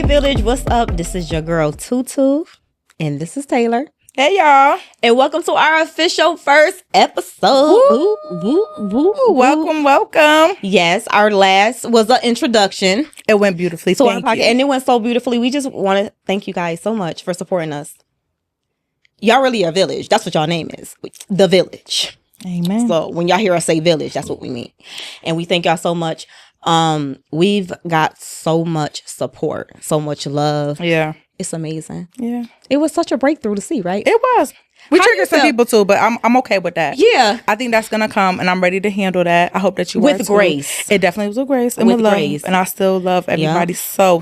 Village, what's up? This is your girl Tutu, and this is Taylor. Hey y'all, and welcome to our official first episode. Woo. Woo, woo, woo. Welcome. Yes, our last was an introduction. It went beautifully. So thank you. And it went so beautifully. We just want to thank you guys so much for supporting us. Y'all really a village. That's what y'all name is. The Village. Amen. So when y'all hear us say village, that's what we mean. And we thank y'all so much. We've got so much support, so much love. Yeah. It's amazing. Yeah. It was such a breakthrough to see, right? It was. We triggered some people too, but I'm okay with that. Yeah. I think that's gonna come and I'm ready to handle that. I hope that you with grace. It definitely was with grace and with love. Grace. And I still love everybody so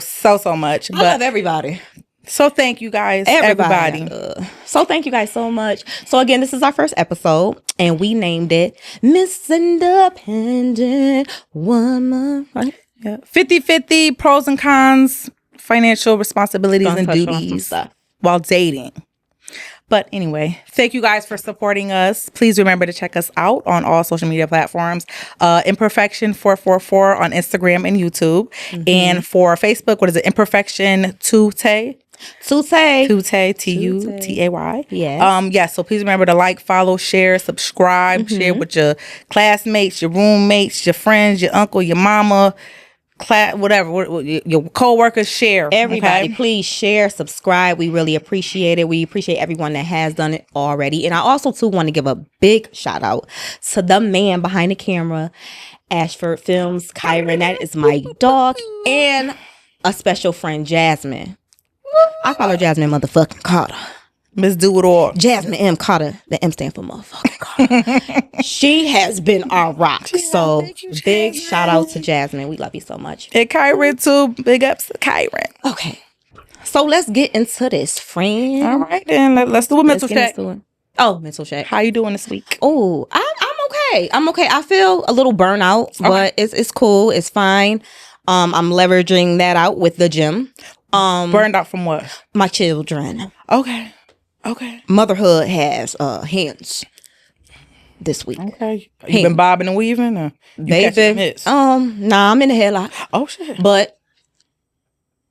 much. I love everybody. So thank you guys, everybody. So thank you guys so much. So again, this is our first episode and we named it Miss Independent Woman, right? Yeah. 50-50 pros and cons, financial responsibilities and duties while dating. But anyway, thank you guys for supporting us. Please remember to check us out on all social media platforms. Imperfection 444 on Instagram and YouTube. Mm-hmm. And for Facebook, what is it? Imperfection Tutay. Tutay, Tutay. Yes. So please remember to like, follow, share, subscribe, share with your classmates, your roommates, your friends, your uncle, your mama, whatever, your co-workers. Share. Everybody, please share, subscribe. We really appreciate it. We appreciate everyone that has done it already. And I also too want to give a big shout out to the man behind the camera, Ashford Films, Kyron. That is my dog, and a special friend, Jasmine. I call her Jasmine motherfucking Carter. Miss Do It All. Jasmine M. Carter. The M stand for motherfucking Carter. She has been our rock. So big shout out to Jasmine. We love you so much. And Kyron too. Big ups to Kyron. Okay. So let's get into this, friend. All right then. Let's do a mental check. Mental check. How you doing this week? Oh, I'm okay. I'm okay. I feel a little burnout, but it's cool. It's fine. I'm leveraging that out with the gym. Burned out from what? My children. Okay. Motherhood has hands this week. Okay. You been bobbing and weaving? Or baby. Nah, I'm in the headlock. Oh shit. But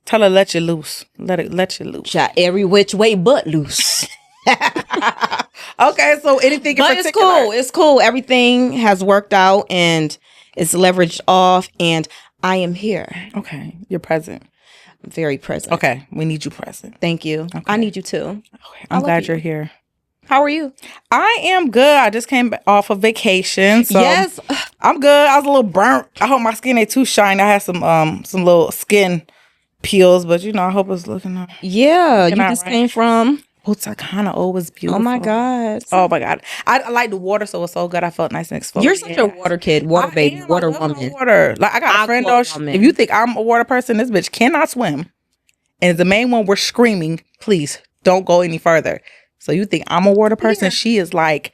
tell her let you loose. Let you loose. Shot every which way but loose. Okay, so anything in particular? It's cool. Everything has worked out and it's leveraged off and I am here. Okay. You're present. Very present. Okay, we need you present. Thank you. Okay. I need you too. Okay, I'm glad you're here. How are you? I am good. I just came off of vacation, so yes, I'm good. I was a little burnt. I hope my skin ain't too shiny. I had some little skin peels, but I hope it's looking. Yeah, you just came from Punta was beautiful. Oh my god! I like the water, so it was so good. I felt nice and exfoliated. You're such a water kid, water baby, water woman. Water. Like I got a friend though. If you think I'm a water person, this bitch cannot swim. And the main one, we're screaming, please don't go any further. So you think I'm a water person? Yeah. She is like,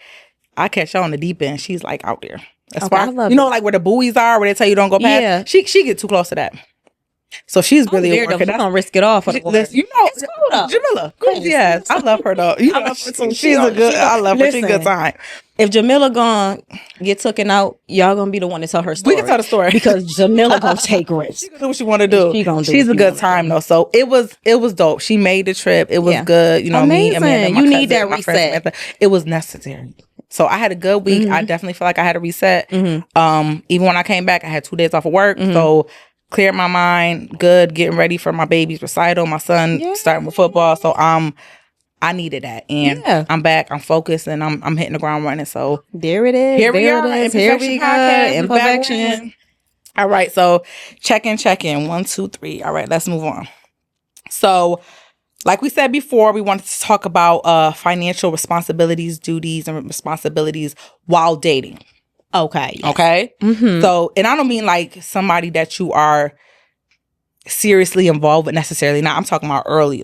I catch her on the deep end. She's like out there. That's why like where the buoys are, where they tell you don't go past. Yeah. She get too close to that. So she's really a worker. She's gonna risk it all for the water. It's cool though. Jamila, cool. Yes, I love her though. She's a good. I love her. She's a good time. If Jamila gonna get taken out, y'all gonna be the one to tell her story. We can tell the story because Jamila gonna take risks. She gonna do what she want to do. She's a good time though. So it was dope. She made the trip. It was good. Amazing. Me, Amanda, you need that reset. It was necessary. So I had a good week. I definitely feel like I had a reset. Even when I came back, I had 2 days off of work. So cleared my mind, good, getting ready for my baby's recital. My son starting with football. So I needed that. And I'm back, I'm focused, and I'm hitting the ground running. So there it is. Here we are. Here we go. Imperfection. All right. So check in. 1, 2, 3. All right, let's move on. So like we said before, we wanted to talk about financial responsibilities, duties, and responsibilities while dating. Okay. Yes. Okay. Mm-hmm. So, and I don't mean like somebody that you are seriously involved with necessarily. Now, I'm talking about early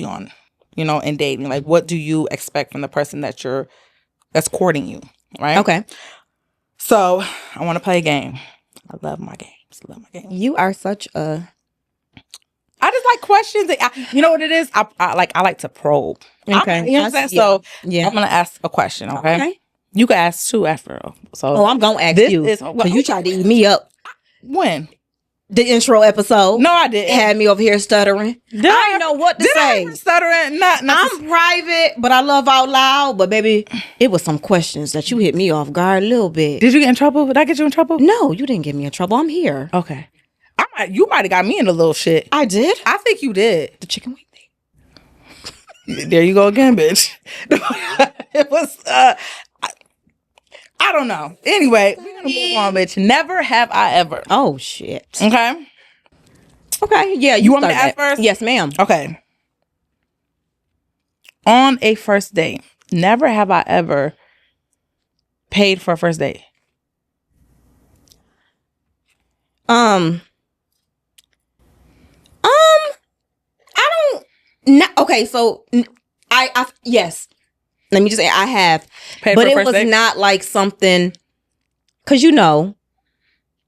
on, in dating. Like, what do you expect from the person that's courting you, right? Okay. So, I want to play a game. I love my games. You are such a. I just like questions. You know what it is? I like to probe. Okay. You know what I'm saying? So, I'm gonna ask a question. Okay. You can ask too after. So I'm gonna ask you because you tried to eat me up. When? the intro episode. No, I didn't. Had me over here stuttering. I didn't know what to say. Stuttering? I'm private, but I love out loud. But baby, it was some questions that you hit me off guard a little bit. Did you get in trouble? Did I get you in trouble? No, you didn't get me in trouble. I'm here. Okay. You might have got me in a little shit. I did? I think you did. The chicken wing thing. There you go again, bitch. It was, I don't know. Anyway, we're going to move on, bitch. Never have I ever. Oh, shit. Okay. Okay, yeah. You want me to ask first? Yes, ma'am. Okay. On a first date, never have I ever paid for a first date. I don't. Okay, so I yes. Let me just say I have, but it was not like something. Cause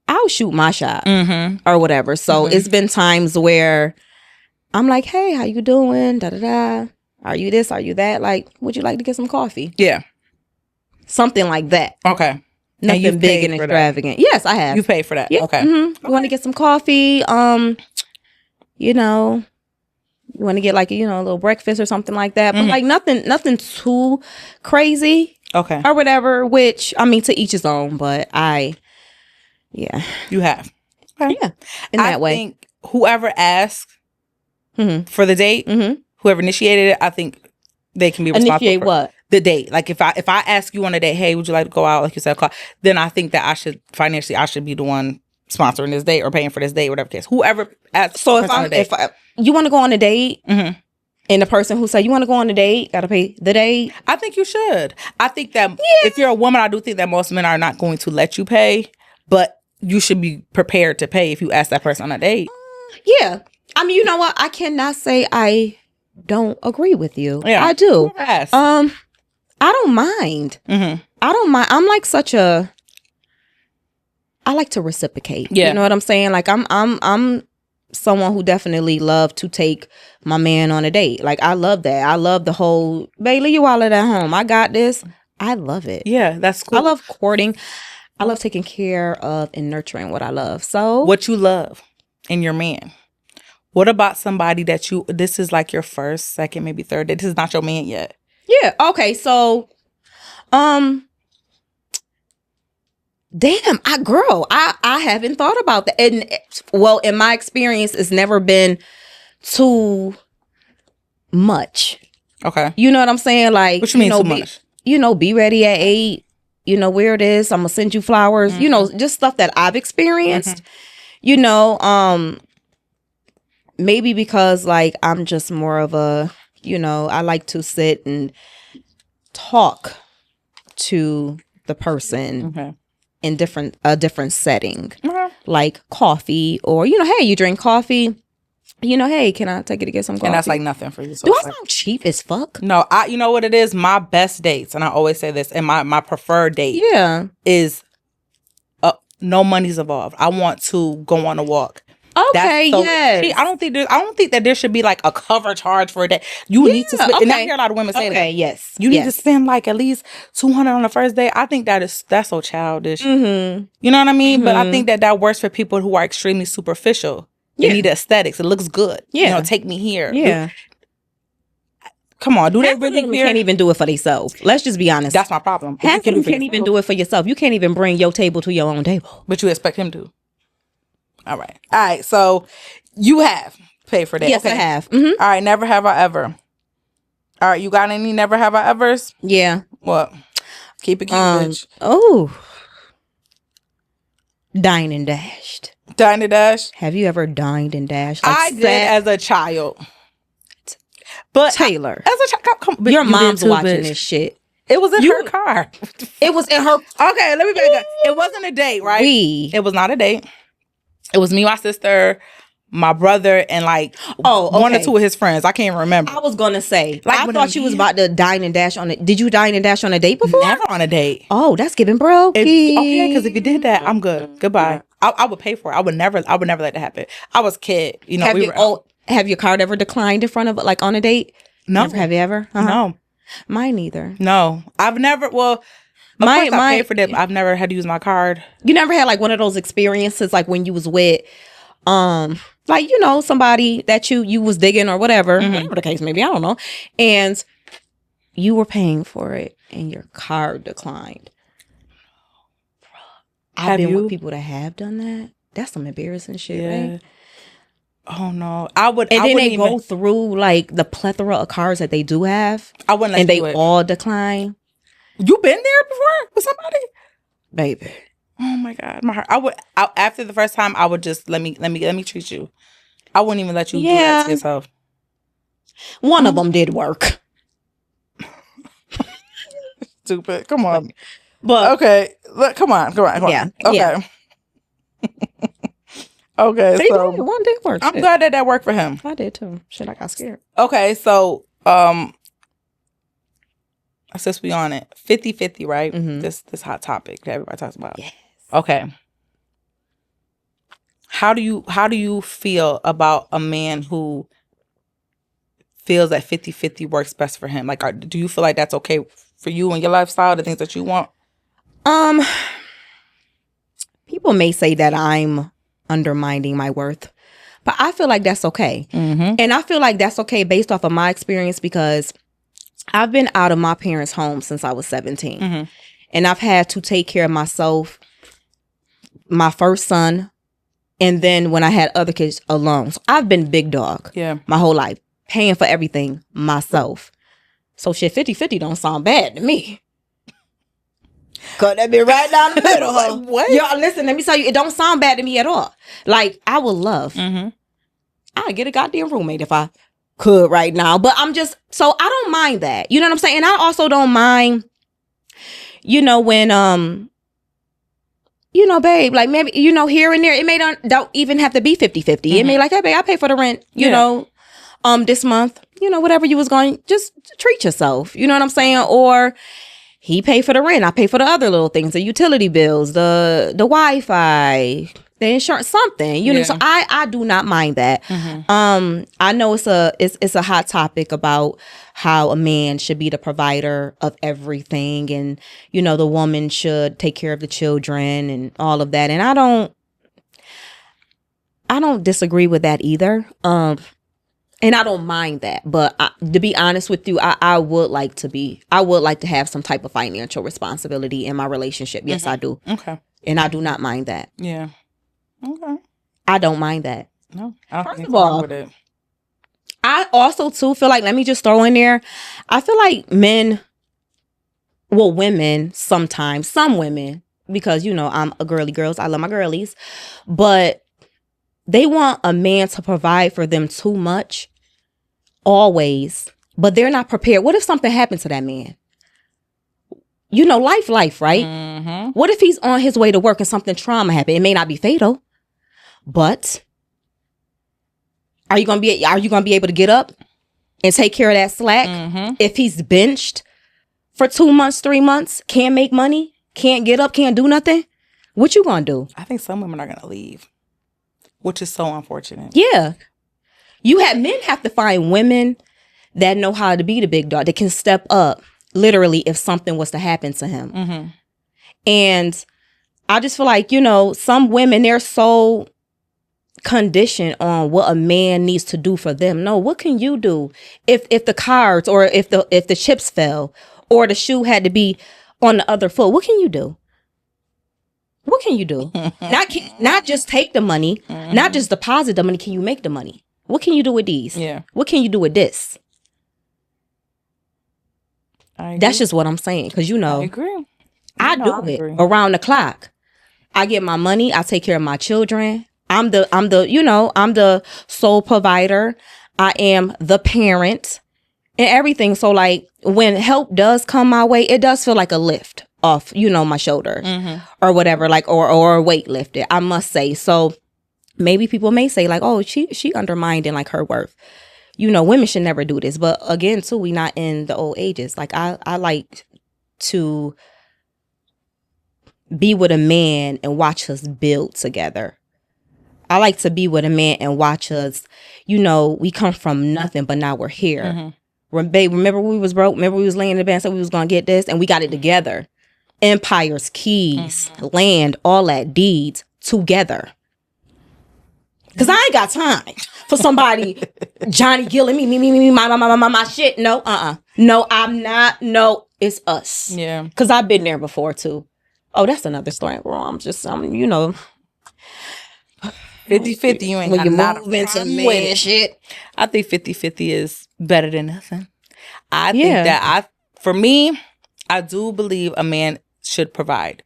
I'll shoot my shot or whatever. So it's been times where I'm like, hey, how you doing? Da da da. Are you this? Are you that? Like, would you like to get some coffee? Yeah, something like that. Okay. Nothing big and extravagant. Yes, I have. You paid for that. Yeah. Okay. You want to get some coffee? You want to get like, a little breakfast or something like that. But like nothing too crazy. Okay. Or whatever, which, I mean, to each his own. But You have. Okay. Yeah. In that way. I think whoever asked for the date, whoever initiated it, I think they can be responsible Initiate for what? The date. Like if I ask you on a date, hey, would you like to go out? Like you said, then I think that I should be the one sponsoring this date or paying for this date, whatever case. Whoever asks. So if you want to go on a date, and the person who said you want to go on a date got to pay the date, I think you should. I think that if you're a woman, I do think that most men are not going to let you pay, but you should be prepared to pay if you ask that person on a date. Yeah. I mean, you know what? I cannot say I don't agree with you. Yeah. I do. Yes. I don't mind. I don't mind. I'm like I like to reciprocate. Yeah. You know what I'm saying? Like I'm someone who definitely love to take my man on a date. Like I love that. I love the whole, Bailey, you all at home. I got this. I love it. Yeah, that's cool. I love courting. I love taking care of and nurturing what I love. So what you love in your man. What about somebody that this is like your first, second, maybe third date? This is not your man yet. Yeah. Okay. So, damn, I haven't thought about that. And well, in my experience, it's never been too much. Okay. You know what I'm saying? Like, what you mean too much? Be ready at 8. Where it is. I'm gonna send you flowers. Just stuff that I've experienced. Maybe because like I'm just more of a, I like to sit and talk to the person in a different setting, like coffee or, hey, you drink coffee, hey, can I take you to get some coffee? And that's like nothing for you. So do I sound cheap as fuck? No, you know what it is? My best dates, and I always say this, and my preferred date is no money's involved. I want to go on a walk. Okay, yes. I don't think that there should be like a cover charge for a day. You need to spend, and I hear a lot of women say that. Okay, yes. You need to spend like at least $200 on the first day. I think that's so childish. You know what I mean? But I think that works for people who are extremely superficial. You need the aesthetics. It looks good. Yeah. Take me here. Yeah. Come on, do they really can't even do it for themselves? Let's just be honest. That's my problem. You can't even do it for yourself. You can't even bring your table to your own table. But you expect him to. All right. So you have paid for that. Yes, I have. All right. Never have I ever. All right. You got any never have I evers? Yeah. What? Keep it cute, bitch. Oh. Dine and dashed. Dine and dash? Have you ever dined and dashed? Like I did as a child. But Taylor. As a child. Your mom's watching this shit. It was in her car. It was in her. Okay, let me back up. It wasn't a date, right? It was not a date. It was me, my sister, my brother, and like one or two of his friends. I can't remember. I was gonna say, like, I thought you was about to dine and dash on it. Did you dine and dash on a date before? Never on a date. Oh, that's giving bro. Okay, because if you did that, I'm good. Goodbye. I would pay for it. I would never let that happen. I was a kid. Have your card ever declined in front of like on a date? No. Never, have you ever? No. Mine neither. No. I've never. Well. I paid for that. I've never had to use my card. You never had like one of those experiences like when you was with Like, somebody that you was digging or whatever, whatever the case may be, I don't know. And you were paying for it and your card declined. I've been with people that have done that. That's some embarrassing shit, right? Oh no, I would. And I then they even go through like the plethora of cards that they do have. I wouldn't, and they all decline. You been there before with somebody, baby? Oh my God, my heart. I would. After the first time, I would just let me treat you. I wouldn't even let you do that to yourself. One of them did work. Stupid. Come on. But okay, look, come on. Yeah. Okay. Yeah. Okay. See, so one did work. I'm glad that worked for him. I did too. Shit, I got scared. Okay, so since we on it, 50-50, right? Mm-hmm. This hot topic that everybody talks about. Yes. Okay. How do you feel about a man who feels that 50-50 works best for him? Like, do you feel like that's okay for you and your lifestyle, the things that you want? People may say that I'm undermining my worth, but I feel like that's okay. Mm-hmm. And I feel like that's okay based off of my experience, because I've been out of my parents' home since I was 17. Mm-hmm. And I've had to take care of myself, my first son, and then when I had other kids alone. So I've been big dog my whole life, paying for everything myself. So shit, 50-50 don't sound bad to me. Cause that be right down the middle. Huh? What? Y'all, listen, let me tell you, it don't sound bad to me at all. Like, I would love, I'd get a goddamn roommate if I could right now. But I don't mind that. You know what I'm saying? And I also don't mind, when, babe, like maybe, here and there, it may don't even have to be 50-50. It may like, hey, babe, I pay for the rent, this month, whatever you was going, just treat yourself. You know what I'm saying? Or he pay for the rent, I pay for the other little things, the utility bills, the Wi-Fi, the insurance, something, so I do not mind that. I know it's a hot topic about how a man should be the provider of everything, and the woman should take care of the children and all of that, and I don't disagree with that either. And I don't mind that, but to be honest with you, I would like to have some type of financial responsibility in my relationship. Yes, I do. Okay. And I do not mind that. Yeah. Okay. I don't mind that. No. I don't First of all, with it. I also too feel like, let me just throw in there, I feel like women sometimes, some women, because I'm a girly girls, I love my girlies, but they want a man to provide for them too much, always, but they're not prepared. What if something happened to that man? Life, right? Mm-hmm. What if he's on his way to work and something trauma happened? It may not be fatal, but are you gonna be able to get up and take care of that slack? If he's benched for 2 months, 3 months, can't make money, can't get up, can't do nothing, what you gonna do? I think some women are gonna leave, which is so unfortunate. Yeah. Men have to find women that know how to be the big dog, that can step up, literally, if something was to happen to him. And I just feel like, some women, they're so conditioned on what a man needs to do for them. No, what can you do if the cards, or if the chips fell, or the shoe had to be on the other foot? What can you do? What can you do? Not just take the money, not just deposit the money. Can you make the money? What can you do with these? Yeah. What can you do with this? That's just what I'm saying. Because I agree. I do it around the clock. I get my money. I take care of my children. I'm the sole provider. I am the parent and everything. So like, when help does come my way, it does feel like a lift off, my shoulders or whatever, like, or a weight lifted, I must say. So maybe people may say like, oh, she undermining like her worth. Women should never do this. But again, too, we not in the old ages. Like, I like to be with a man and watch us build together. I like to be with a man and watch us, we come from nothing, but now we're here. Babe, remember we was broke? Remember we was laying in the bed and said we was going to get this? And we got it together. Empires, keys, land, all that, deeds, together. Because I ain't got time for somebody, Johnny Gilling, me, my shit. No, No, I'm not. No, it's us. Yeah. Because I've been there before, too. Oh, that's another story. Well, I'm just, 50-50, you ain't got not a problem with it. Shit. I think 50-50 is better than nothing. I think that for me, I do believe a man should provide.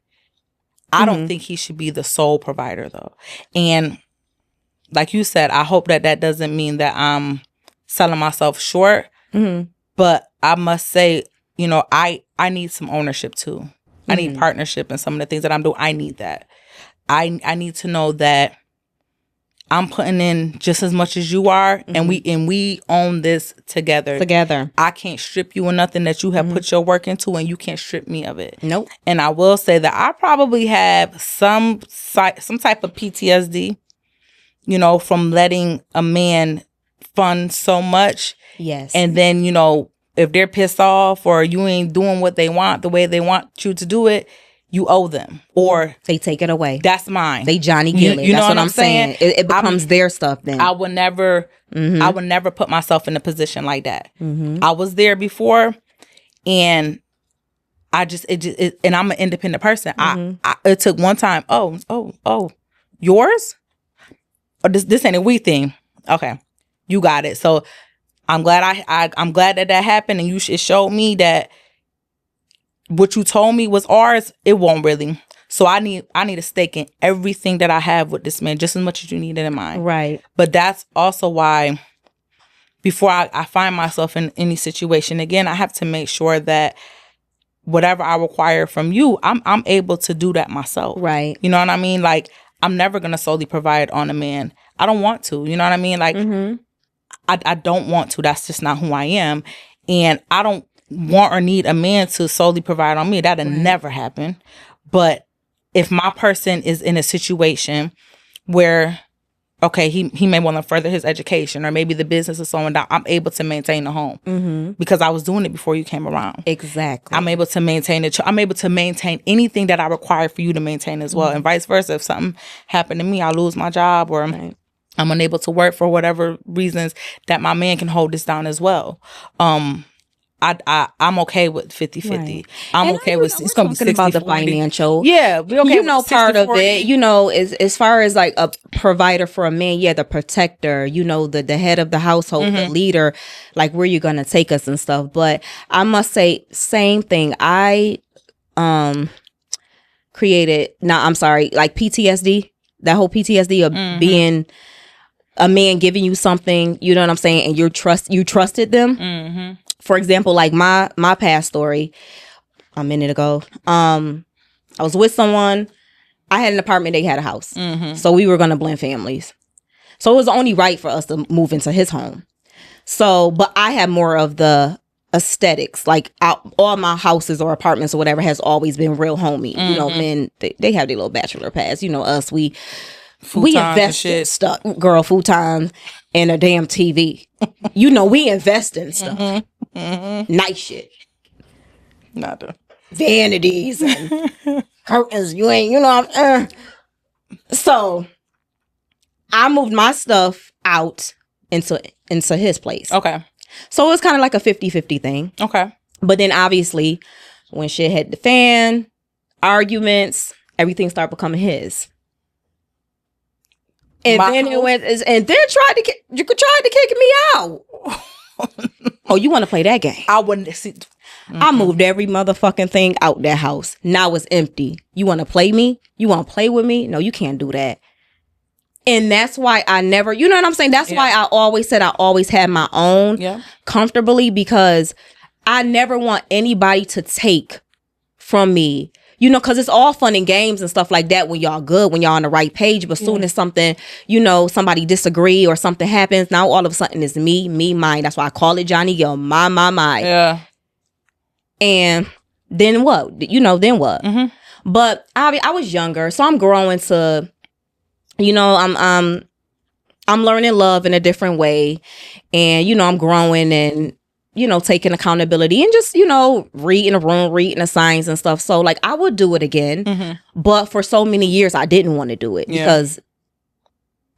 I don't think he should be the sole provider, though. And like you said, I hope that doesn't mean that I'm selling myself short. But I must say, I need some ownership, too. I need partnership in some of the things that I'm doing. I need that. I need to know that I'm putting in just as much as you are, and we own this together. I can't strip you of nothing that you have put your work into, and you can't strip me of it. Nope. And I will say that I probably have some type of PTSD, from letting a man fund so much. Yes. And then, if they're pissed off or you ain't doing what they want the way they want you to do it, you owe them, or they take it away. That's mine. They Johnny Gillen. You know That's what I'm saying. It becomes their stuff then. I would never put myself in a position like that. I was there before, and and I'm an independent person. It took one time. Oh, yours? Or this ain't a we thing. Okay, you got it. So I'm glad I'm glad that happened, and it showed me that what you told me was ours. It won't really. So I need a stake in everything that I have with this man, just as much as you need it in mine. Right. But that's also why, before I find myself in any situation again, I have to make sure that whatever I require from you, I'm able to do that myself. Right. You know what I mean? Like, I'm never gonna solely provide on a man. I don't want to. You know what I mean? Like, I don't want to. That's just not who I am, and I don't want or need a man to solely provide on me. That'll never happen. But if my person is in a situation where, okay, he may want to further his education, or maybe the business is slowing down, I'm able to maintain the home because I was doing it before you came around. Exactly. I'm able to maintain it. I'm able to maintain anything that I require for you to maintain as well, and vice versa. If something happened to me, I lose my job, or I'm unable to work for whatever reasons, that my man can hold this down as well. I'm okay with 50-50. Right. I'm okay with it's gonna be 60-40. About the financial. Yeah, we okay. Part of it. As far as like a provider for a man, the protector. The head of the household, the leader. Like, where you gonna take us and stuff. But I must say, same thing. I created. Like PTSD. That whole PTSD of being a man giving you something. You know what I'm saying? And you trusted them. For example, like my past story a minute ago, I was with someone. I had an apartment. They had a house. So we were going to blend families. So it was only right for us to move into his home. So, but I had more of the aesthetics. Like, all my houses or apartments or whatever has always been real homey. Men, they have their little bachelor pads. Us, we invest in stuff. Girl, futon and a damn TV. We invest in stuff. Nice shit. Not the vanities and curtains. You ain't, So I moved my stuff out into his place. Okay. So it was kind of like a 50-50 thing. Okay. But then obviously, when shit hit the fan, arguments, everything started becoming his. And then it went, and then tried to kick me out. Oh, you want to play that game? I wouldn't see. I moved every motherfucking thing out that house. Now it's empty. You want to play me? You want to play with me? No, you can't do that. And that's why I never, you know what I'm saying? That's why I always said I always had my own comfortably, because I never want anybody to take from me. Because it's all fun and games and stuff like that when y'all good, when y'all on the right page. But soon as something, somebody disagree or something happens, now all of a sudden it's me, mine. That's why I call it Johnny Gill, my. Yeah. And then what? Then what? But I was younger, so I'm growing to, I'm learning love in a different way. And, I'm growing and, taking accountability and just, reading the room, reading the signs and stuff. So, like, I would do it again. But for so many years, I didn't want to do it because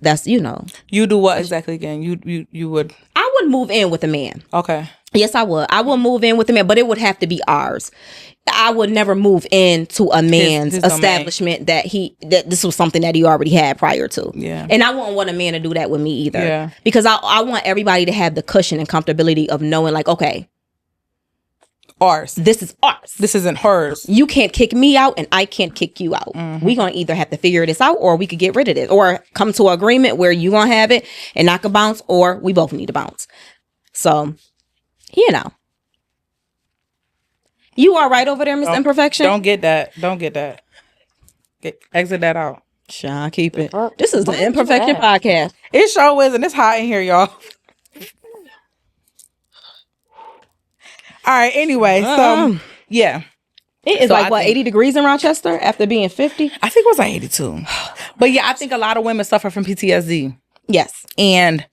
that's, you know. You do what exactly again? You would. I would move in with a man. Okay. Yes, I would. I would move in with a man, but it would have to be ours. I would never move into a man's establishment that this was something that he already had prior to. Yeah. And I wouldn't want a man to do that with me either. Yeah. Because I want everybody to have the cushion and comfortability of knowing, like, okay, ours. This is ours. This isn't hers. You can't kick me out and I can't kick you out. We're going to either have to figure this out or we could get rid of it or come to an agreement where you going to have it and I can bounce or we both need to bounce. So, you know. You all right over there, Miss Imperfection? Don't get that. Exit that out. Sean, keep it. This is the Imperfection podcast. It sure is, and it's hot in here, y'all. All right, anyway, so, yeah. It is so like, 80 degrees in Rochester after being 50? I think it was like 82. But yeah, I think a lot of women suffer from PTSD. Yes. And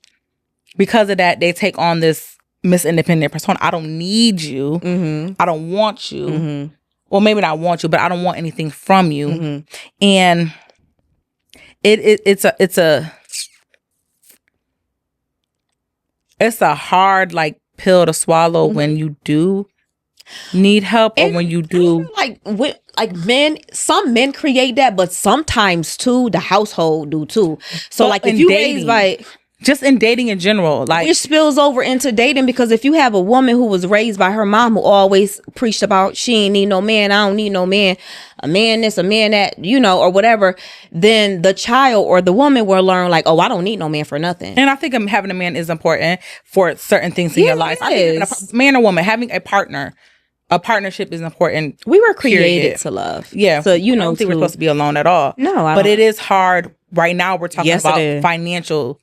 because of that, they take on this Miss Independent persona. I don't need you. Mm-hmm. I don't want you. Mm-hmm. Well, maybe not want you, but I don't want anything from you. Mm-hmm. And it's a hard like pill to swallow when you do need help or when you do some men create that, but sometimes too the household do too. So but like if you raise by just in dating in general, like it spills over into dating, because if you have a woman who was raised by her mom who always preached about she ain't need no man, I don't need no man, a man this, a man that, you know, or whatever, then the child or the woman will learn like, oh, I don't need no man for nothing. And I think having a man is important for certain things in your life. I think man or woman, having a partnership is important. We were created to love. Yeah. So, you know, I don't think we're supposed to be alone at all. No, but it is hard. Right now, we're talking about financial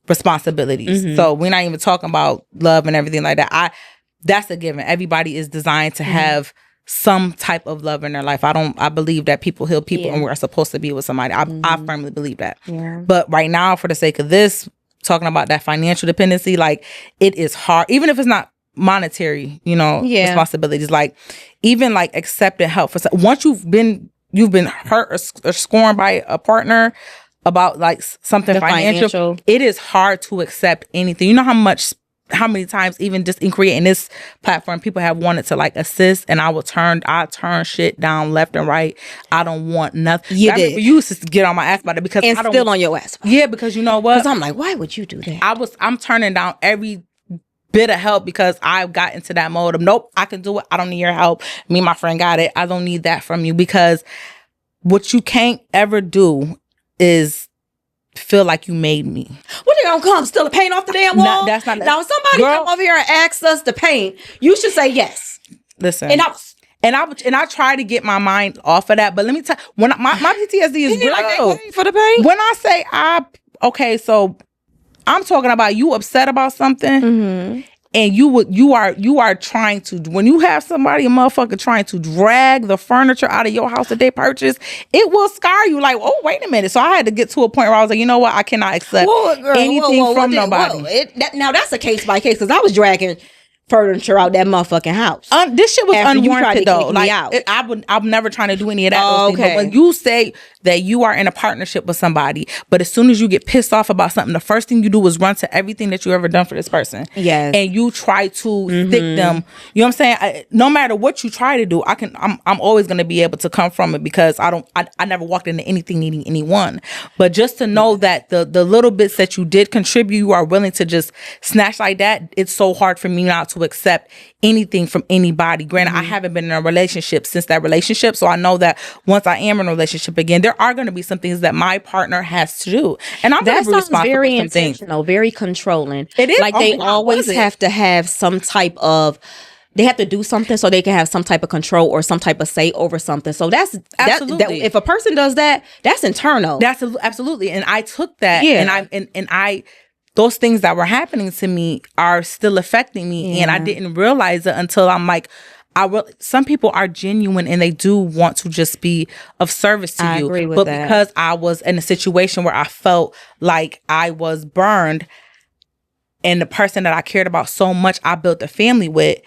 responsibilities. Mm-hmm. So we're not even talking about love and everything like that. That's a given. Everybody is designed to have some type of love in their life. I believe that people heal people and we're supposed to be with somebody. I firmly believe that. Yeah. But right now, for the sake of this, talking about that financial dependency, like it is hard, even if it's not monetary, you know, responsibilities, like even like accepting help for once you've been hurt or scorned by a partner about like something financial, it is hard to accept anything. You know how many times even just in creating this platform, people have wanted to like assist, and I turn shit down left and right. I don't want nothing. You used to get on my ass about it because and I don't still on your ass. Yeah, because you know what? Because I'm like, why would you do that? I'm turning down every bit of help because I got into that mode of nope, I can do it. I don't need your help. Me and my friend got it. I don't need that from you, because what you can't ever do is feel like you made me. What, they gonna come steal the paint off the damn wall? That's not. Now, if somebody come over here and ask us to paint, you should say yes. Listen, and I try to get my mind off of that. But let me tell you, when my PTSD is real. Like for the paint? When I say so I'm talking about you upset about something. And you are trying to, when you have somebody, a motherfucker, trying to drag the furniture out of your house that they purchased, it will scar you. Like, oh, wait a minute. So I had to get to a point where I was like, you know what? I cannot accept anything from nobody. Now that's a case by case, because I was dragging furniture out that motherfucking house. This shit was unwarranted though. Like I'm never trying to do any of that. Things. But when you say that you are in a partnership with somebody, but as soon as you get pissed off about something, the first thing you do is run to everything that you ever done for this person. Yes. And you try to stick them. You know what I'm saying? No matter what you try to do, I'm always gonna be able to come from it, because I never walked into anything needing anyone. But just to know that the little bits that you did contribute, you are willing to just snatch like that, it's so hard for me not to accept anything from anybody. Granted, I haven't been in a relationship since that relationship, so I know that once I am in a relationship again, there are going to be some things that my partner has to do, and I'm going to be responsible very for some intentional, things. very controlling. It is like they always have to have some type of. They have to do something so they can have some type of control or some type of say over something. So that's absolutely. If a person does that, that's internal. That's absolutely. And I took that, and I. Those things that were happening to me are still affecting me, and I didn't realize it until I'm like, some people are genuine and they do want to just be of service to you. Agree with but that. Because I was in a situation where I felt like I was burned, and the person that I cared about so much, I built a family with,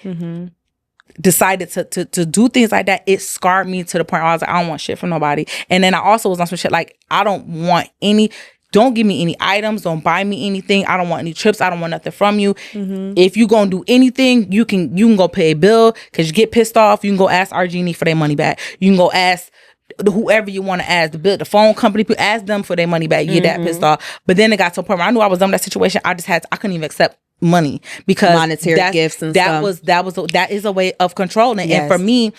decided to do things like that, it scarred me to the point where I was like, I don't want shit from nobody. And then I also was on some shit like, I don't want any. don't give me any items. Don't buy me anything. I don't want any trips. I don't want nothing from you. If you gonna do anything, you can go pay a bill because you get pissed off. You can go ask Argini for their money back. You can go ask whoever you want to ask, the phone company, ask them for their money back. You get that pissed off. But then it got to a point where I knew I was done with that situation. I couldn't even accept money because monetary gifts and stuff. That is a way of controlling. Yes. And for me,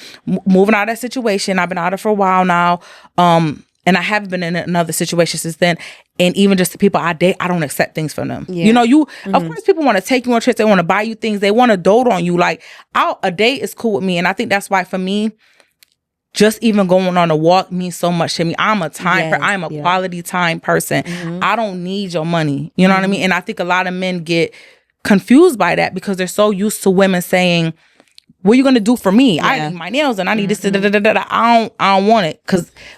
moving out of that situation, I've been out of it for a while now. And I haven't been in another situation since then. And even just the people I date, I don't accept things from them. Yeah. Of course, people want to take you on trips. They want to buy you things. They want to dote on you. Like, a date is cool with me. And I think that's why, for me, just even going on a walk means so much to me. I'm a quality time person. I don't need your money. You know what I mean? And I think a lot of men get confused by that because they're so used to women saying, what are you gonna do for me? Yeah. I need my nails and I need this. I don't want it.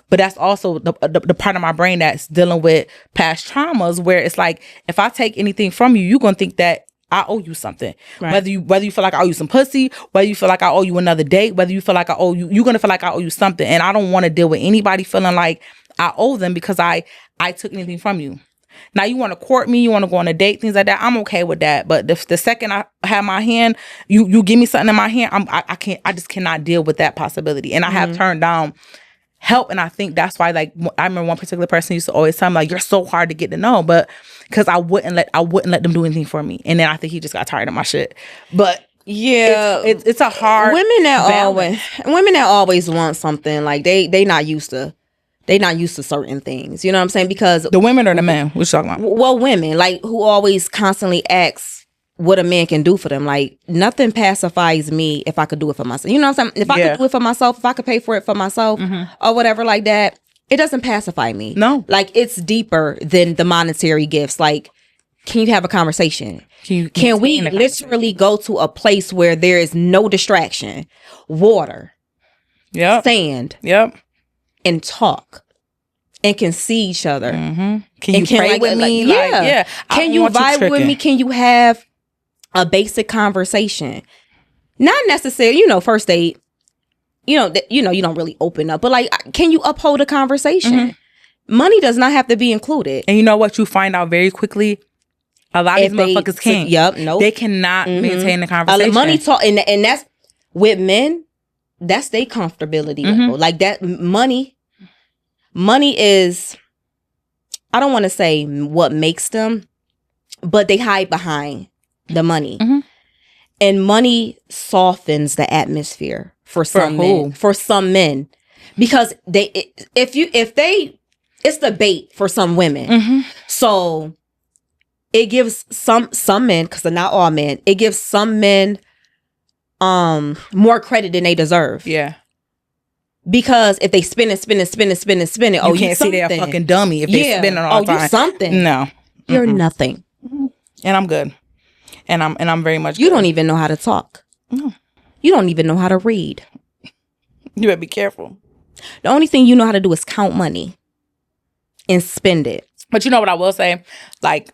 But that's also the part of my brain that's dealing with past traumas, where it's like, if I take anything from you, you're gonna think that I owe you something. Right. Whether you feel like I owe you some pussy, whether you feel like I owe you another date, whether you feel like I owe you, you're gonna feel like I owe you something. And I don't want to deal with anybody feeling like I owe them because I took anything from you. Now, you want to court me, you want to go on a date, things like that, I'm okay with that. But the second I have my hand, you give me something in my hand, I just cannot deal with that possibility. And I have turned down help. And I think that's why, like, I remember one particular person used to always tell me, like, you're so hard to get to know. But because I wouldn't let them do anything for me. And then I think he just got tired of my shit. But yeah, it's a hard women that always want something, like they not used to certain things. You know what I'm saying? Because the women or the men? What you talking about? Well, women, like, who always constantly asks what a man can do for them. Like, nothing pacifies me if I could do it for myself. You know what I'm saying? If I could do it for myself, if I could pay for it for myself or whatever like that, it doesn't pacify me. No. Like, it's deeper than the monetary gifts. Like, can you have a conversation? Can we literally go to a place where there is no distraction? Water. Yep. Sand. Yep. And talk and can see each other. Can you pray with me? Yeah. Can you vibe with me? Can you have a basic conversation? Not necessarily, first date, you don't really open up, but, like, can you uphold a conversation? Money does not have to be included. And you know what? You find out very quickly, a lot of these motherfuckers can't. Nope. They cannot maintain the conversation. Money talk, and that's with men. That's their comfortability level. Like, that money is, I don't want to say what makes them, but they hide behind the money. And money softens the atmosphere for some men. For some men. Because it's the bait for some women. So it gives some men, because they're not all men, it gives some men more credit than they deserve. Yeah. Because if they spin it, you can't see they're a fucking dummy if they spin it all the time. You something. No. You're nothing. And I'm good. And I'm very much You don't even know how to talk. No. You don't even know how to read. You better be careful. The only thing you know how to do is count money and spend it. But you know what I will say? Like,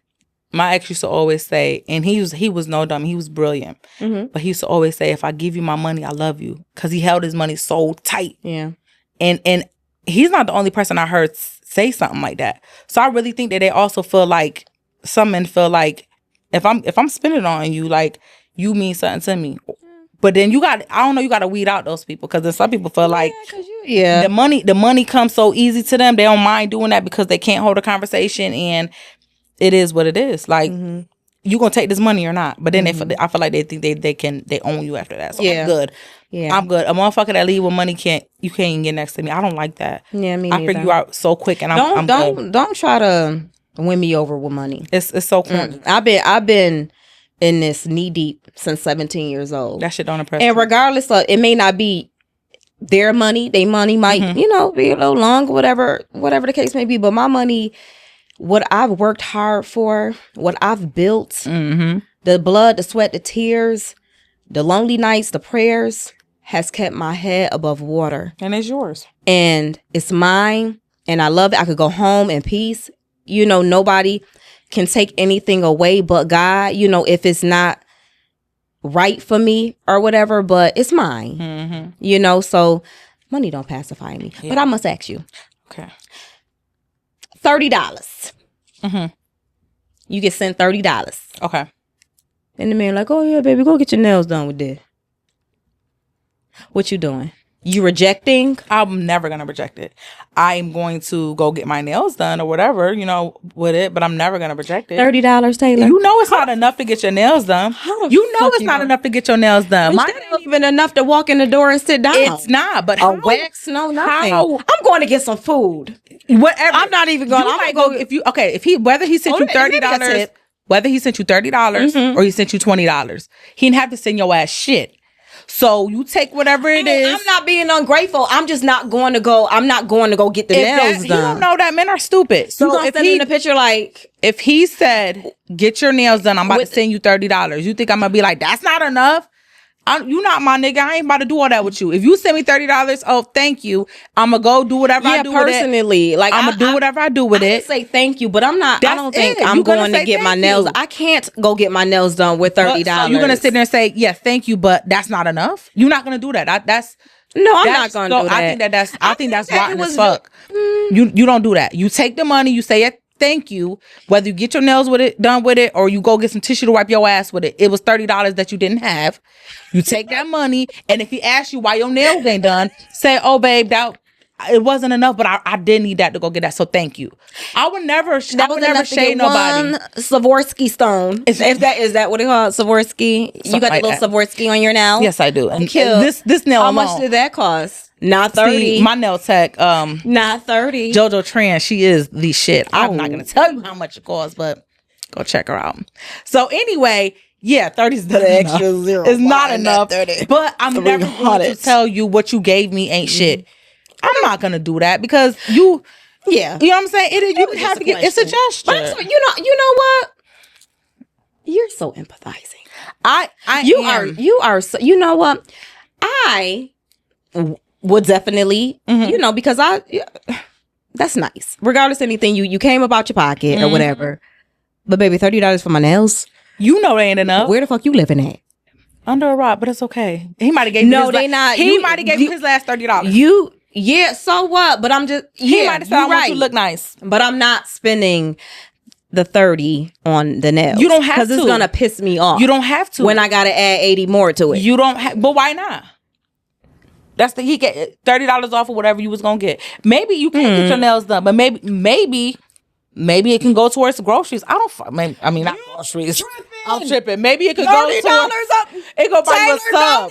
my ex used to always say, and he was no dummy, he was brilliant. But he used to always say, if I give you my money, I love you. Because he held his money so tight. Yeah. And he's not the only person I heard say something like that. So I really think that they also feel like, some men feel like, if I'm spending on you, like, you mean something to me. But then you got to weed out those people, because then some people feel like the money comes so easy to them. They don't mind doing that because they can't hold a conversation, and it is what it is. Like, you gonna take this money or not? But then I feel like they think they own you after that. So I'm good. Yeah, I'm good. A motherfucker that leave with money you can't even get next to me. I don't like that. Yeah, me neither. I figure you out so quick, and I'm good. Don't try to win me over with money. It's so cool. I've been in this knee deep since 17 years old. That shit don't impress me. And regardless of, it may not be their money might be a little long, whatever the case may be. But my money, what I've worked hard for, what I've built, the blood, the sweat, the tears, the lonely nights, the prayers, has kept my head above water. And it's yours. And it's mine. And I love it. I could go home in peace. Nobody can take anything away but God, if it's not right for me or whatever, but it's mine. So money don't pacify me. Yeah. But I must ask you. Okay. $30. You get sent $30. Okay. And the man like, oh yeah, baby, go get your nails done with this. What you doing? You rejecting? I'm never going to reject it. I'm going to go get my nails done or whatever, with it, but I'm never going to reject it. $30, Taylor. You know it's not enough to get your nails done. You know it's not enough to get your nails done. That ain't even enough to walk in the door and sit down. It's not, but a wax, no, nothing. How? I'm going to get some food. Whatever. I'm not even going. I'm gonna go if he whether he sent you $30, whether he sent you $30 or he sent you $20, he didn't have to send your ass shit. So you take whatever it is. I'm not being ungrateful. I'm just not going to go. I'm not going to go get the nails done. You don't know that men are stupid. So if he in the picture, like if he said, "Get your nails done," I'm about to send you $30. You think I'm gonna be like, "That's not enough"? You not my nigga. I ain't about to do all that with you. If you send me $30, oh thank you. I'm gonna go do whatever I do personally, with it. Like I'm gonna do whatever I do with it. Say thank you, but I'm not. I don't think I'm going to get my nails. I can't go get my nails done with $30. So you're gonna sit there and say, yeah, thank you, but that's not enough. You're not gonna do that. I'm not gonna do that. I think that's rotten as fuck. You don't do that. You take the money. You say it. Thank you. Whether you get your nails done with it, or you go get some tissue to wipe your ass with it. It was $30 that you didn't have. You take that money, and if he asks you why your nails ain't done, say, "Oh, babe, it wasn't enough, but I did need that to go get that. So thank you." I would never shade nobody. Swarovski stone. Is that what they call it? Swarovski. You got the little Swarovski on your nail? Yes, I do. And this nail. How much did that cost? Not 30. See, my nail tech, not 30. JoJo Tran, she is the shit. I'm not gonna tell you how much it costs, but go check her out. So anyway, yeah, 30 is the extra zero. It's not enough. 30. But I'm never going to tell you what you gave me ain't shit. I'm not gonna do that because you know what I'm saying. You have to get. It's a gesture. But you know what? You're so empathizing. You are. So, you know what? I would definitely, because that's nice. Regardless of anything, you came up out your pocket or whatever. But baby, $30 for my nails. You know they ain't enough. Where the fuck you living at? Under a rock, but it's okay. He might have gave He might have gave you his last $30. Yeah, so what? But I'm just he might have said I want you to look nice. But I'm not spending the 30 on the nails. You don't have to. Because it's gonna piss me off. You don't have to. When I gotta add 80 more to it. You don't have, but why not? He get $30 off of whatever you was gonna get. Maybe you can't get your nails done, but maybe it can go towards the groceries. Not groceries. I'm tripping. Maybe it could go towards. It go buy you a sub.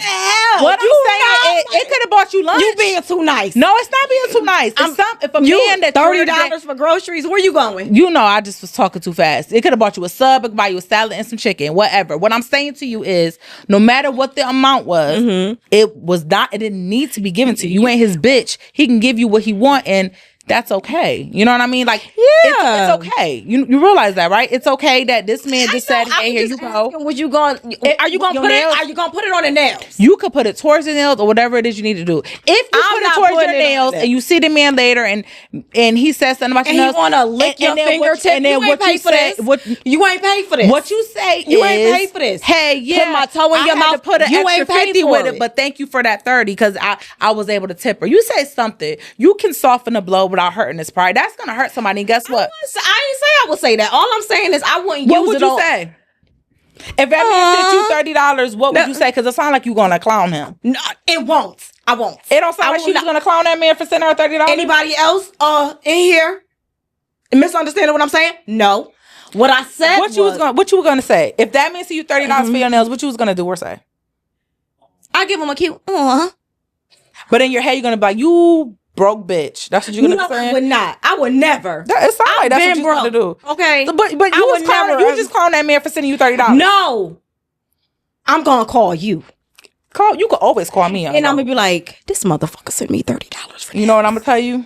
What I'm saying, it could have bought you lunch. You being too nice. No, it's not being too nice. If a man that $30 for groceries, where you going? I just was talking too fast. It could have bought you a sub. It could buy you a salad and some chicken, whatever. What I'm saying to you is, no matter what the amount was, it didn't need to be given to you. You ain't his bitch. He can give you what he want, and that's okay. You know what I mean? Like, it's okay. You realize that, right? It's okay that this man just said, "Hey, here you go." Are you gonna put it on the nails? You could put it towards the nails or whatever it is you need to do. If you put it towards your nails and you see the man later and he says something about your nails, you want to lick your fingertip, and then what you say? You ain't paid for this. What you say? You ain't paid for this. Hey, put my toe in your mouth. Put an extra 50 with it, but thank you for that 30 because I was able to tip her. You say something. You can soften the blow without hurting his pride. That's gonna hurt somebody. And guess what? I didn't say I would say that. All I'm saying is I wouldn't use it. What would you say? If that man sent you $30, what would you say? Because it sounds like you're gonna clown him. No, it won't. I won't. It don't sound like she was gonna clown that man for sending her $30. Anybody else in here misunderstanding what I'm saying? No. What I said what you were gonna say? If that man sent you $30 for your nails, what you was gonna do or say? I give him a cute But in your head you're gonna be like, you broke bitch. That's what you're gonna say. I would not. I would never. It sounds like that's what you're gonna do. Okay. So, but you just clown that man for sending you $30. No. I'm gonna call you. You could always call me. And I'm gonna be like, this motherfucker sent me $30 for this. You know what I'm gonna tell you?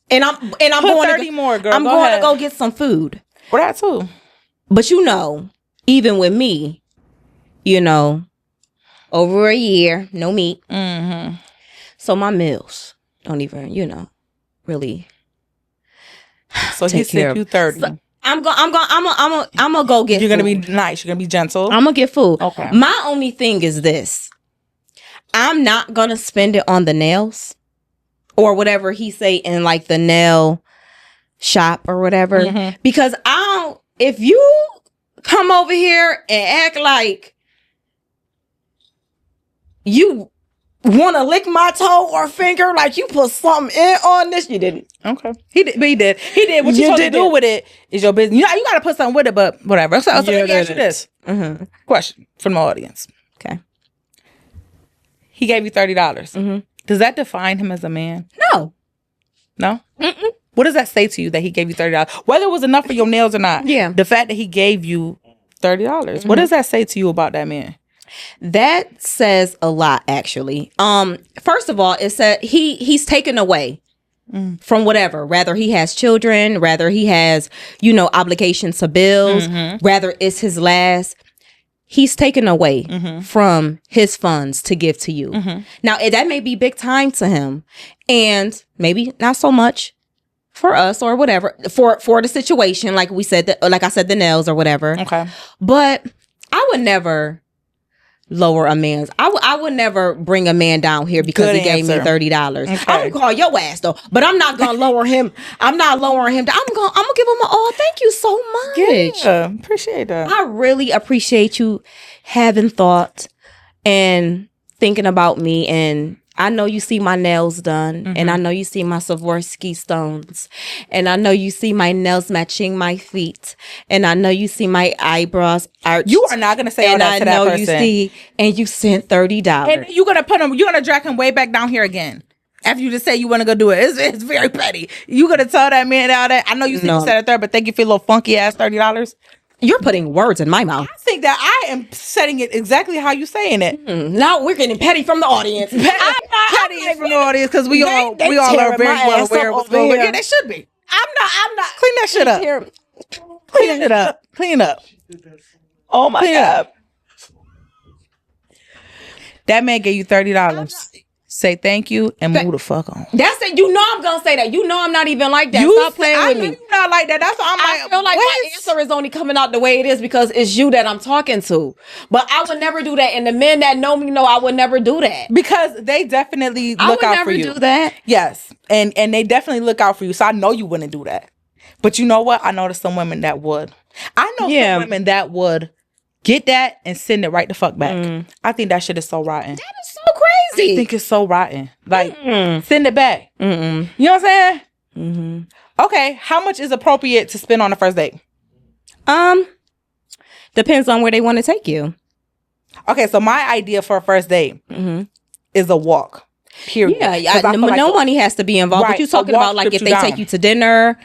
And I'm put going 30 more, girl. I'm going to go get some food. For that too. But even with me, over a year, no meat. Mm-hmm. So my meals don't even, really. So he sent you 30. So I'm gonna go get. You're gonna be nice. You're gonna be gentle. I'm gonna get food. Okay. My only thing is this: I'm not gonna spend it on the nails or whatever he say in like the nail shop or whatever. Because if you come over here and act like you want to lick my toe or finger, like you put something in on this, you didn't. Okay. He did. What you supposed to do with it is your business. You got to put something with it, but whatever. So let me ask you this question from the audience. Okay. He gave you $30. Does that define him as a man? No. No? What does that say to you that he gave you $30? Whether it was enough for your nails or not. Yeah. The fact that he gave you $30. What does that say to you about that man? That says a lot, actually. First of all, it said he's taken away from whatever. Rather he has children, rather he has, obligations to bills, rather it's his last. He's taken away from his funds to give to you. Now, that may be big time to him, and maybe not so much for us or whatever, for the situation, like we said, like I said, the nails or whatever. Okay. But I would never lower a man's. I would never bring a man down here because he gave me $30. Okay. I'm gonna call your ass though, but I'm not gonna lower him. I'm not lowering him. I'm gonna give him an all. Thank you so much. Yeah, appreciate that. I really appreciate you having thought and thinking about me. And I know you see my nails done, and I know you see my Swarovski stones, and I know you see my nails matching my feet, and I know you see my eyebrows arched. You are not gonna say all that to that person. And I know you see, and you sent $30. And you're gonna you're gonna drag him way back down here again. After you just say you want to go do it, it's very petty. You gonna tell that man out that I know you said you said it there, but thank you for your little funky ass $30. You're putting words in my mouth. I think that I am setting it exactly how you saying it. Now we're getting petty from the audience. I'm not petty from the audience because we all are very well aware of what's going on. Yeah, they should be. I'm not. Clean that shit up. Clean it up. Clean up. Oh my God. That man gave you $30. Say thank you and move the fuck on. That's it. You know I'm gonna say that. You know I'm not even like that. Stop playing with me. You're not like that. That's why I feel like my answer is only coming out the way it is because it's you that I'm talking to. But I would never do that. And the men that know me know I would never do that. Because they definitely look out for you. I would never do that. Yes. And they definitely look out for you. So I know you wouldn't do that. But you know what? I know there's some women that would. I know some women that would get that and send it right the fuck back. I think that shit is so rotten. That is so crazy. I think it's so rotten. Like, send it back. You know what I'm saying? Okay, how much is appropriate to spend on the first date? Depends on where they want to take you. Okay, so my idea for a first date is a walk. Period. Yeah, no money has to be involved. Right, but you're talking about like if they take you to dinner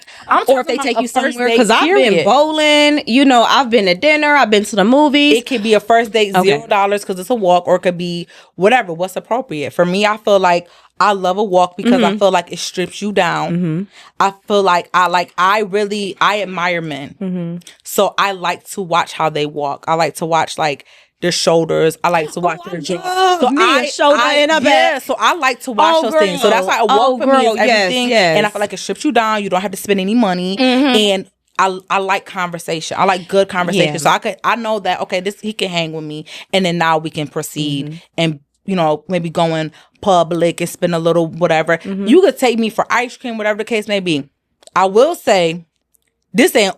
or if they take you somewhere. Because I've been bowling, I've been to dinner, I've been to the movies. It could be a first date $0 because it's a walk, or it could be whatever. What's appropriate for me? I feel like I love a walk because I feel like it strips you down. I feel like I admire men, so I like to watch how they walk. I like to watch their shoulders. I like to watch their jaw. So so I like to watch those things. So that's why a walk for me is everything. And I feel like it strips you down. You don't have to spend any money. And I like conversation. I like good conversation. So I know that he can hang with me, and then now we can proceed and maybe go in public and spend a little whatever. You could take me for ice cream, whatever the case may be. I will say this ain't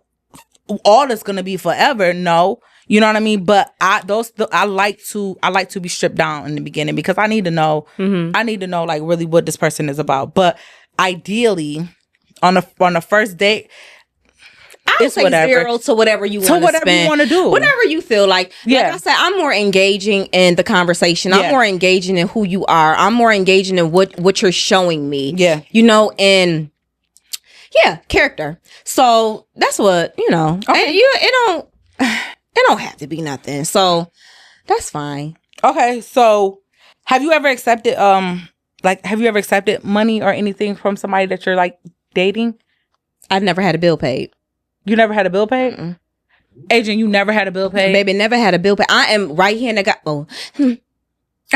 all that's gonna be forever. No. You know what I mean? But I like to be stripped down in the beginning because I need to know. I need to know really what this person is about. But ideally, on the first date, I'll say $0 to whatever you want to spend. You want to do. Whatever you feel like. Like I said, I'm more engaging in the conversation. I'm more engaging in who you are. I'm more engaging in what you're showing me. Yeah. And character. So that's what, Okay. And it don't have to be nothing. So that's fine. Okay. So have you ever accepted money or anything from somebody that you're dating? I've never had a bill paid. You never had a bill paid? Mm-mm. Adrian, you never had a bill paid? Baby, never had a bill paid. I am right here and I got because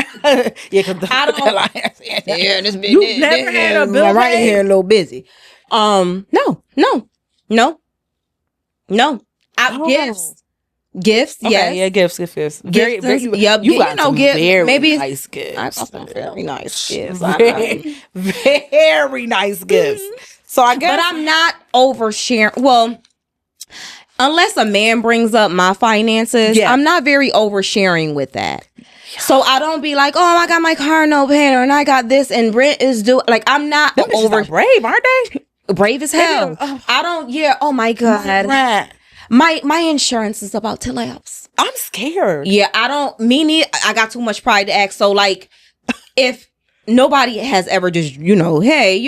I don't. This bitch. You never had a bill paid? I'm right here a little busy. No. Gifts, okay, yes. Yeah, gifts. Very, you got some very nice gifts. I got some very nice gifts. Very nice gifts. So I guess, but I'm not oversharing. Well, unless a man brings up my finances, I'm not very oversharing with that. So I don't be like, oh, I got my car note paid, and I got this, and rent is due. Like, I'm not over brave, aren't they? Brave as hell. I don't. Yeah. Oh my god. My insurance is about to lapse. I'm scared. Yeah. I don't. Me neither. I got too much pride to act. So like, if nobody has ever just hey,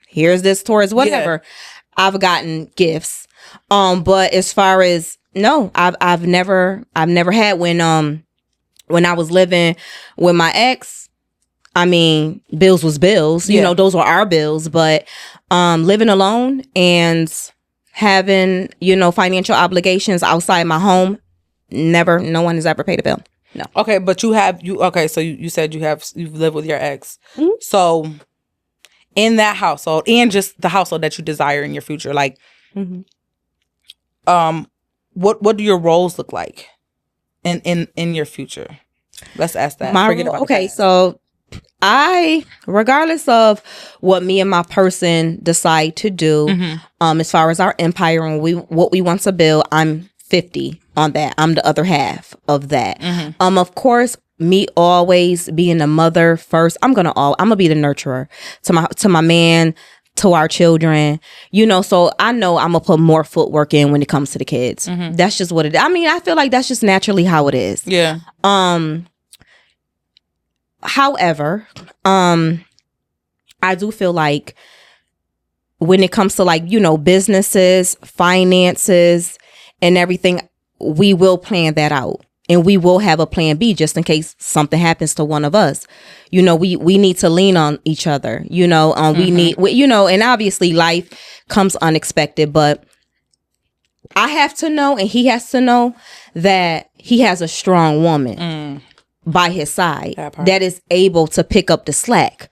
here's this towards whatever. Yeah. I've gotten gifts. But as far as no, I've never had when I was living with my ex. I mean, bills was bills. You know, those were our bills. But living alone and having financial obligations outside my home, never. No one has ever paid a bill. No. Okay, but you so you said you've lived with your ex. Mm-hmm. So in that household and just the household that you desire in your future, like, what do your roles look like in your future? Let's ask that. So regardless of what me and my person decide to do, as far as our empire and what we want to build, I'm 50 on that. I'm the other half of that. Of course, me always being a mother first, I'm gonna be the nurturer to my man, to our children, so I know I'm gonna put more footwork in when it comes to the kids. That's just what it is. I mean, I feel like that's just naturally how it is. Yeah. However, I do feel like when it comes to like, businesses, finances and everything, we will plan that out. And we will have a plan B just in case something happens to one of us. We need to lean on each other, we need, and obviously life comes unexpected, but I have to know, and he has to know that he has a strong woman by his side that is able to pick up the slack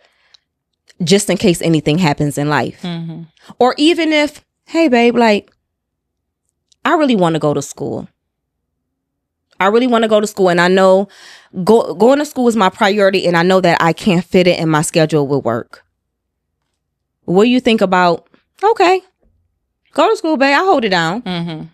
just in case anything happens in life. Or even if, hey babe, like, I really want to go to school. And I know going to school is my priority, and I know that I can't fit it in my schedule with work. What do you think about, okay, go to school, babe, I'll hold it down.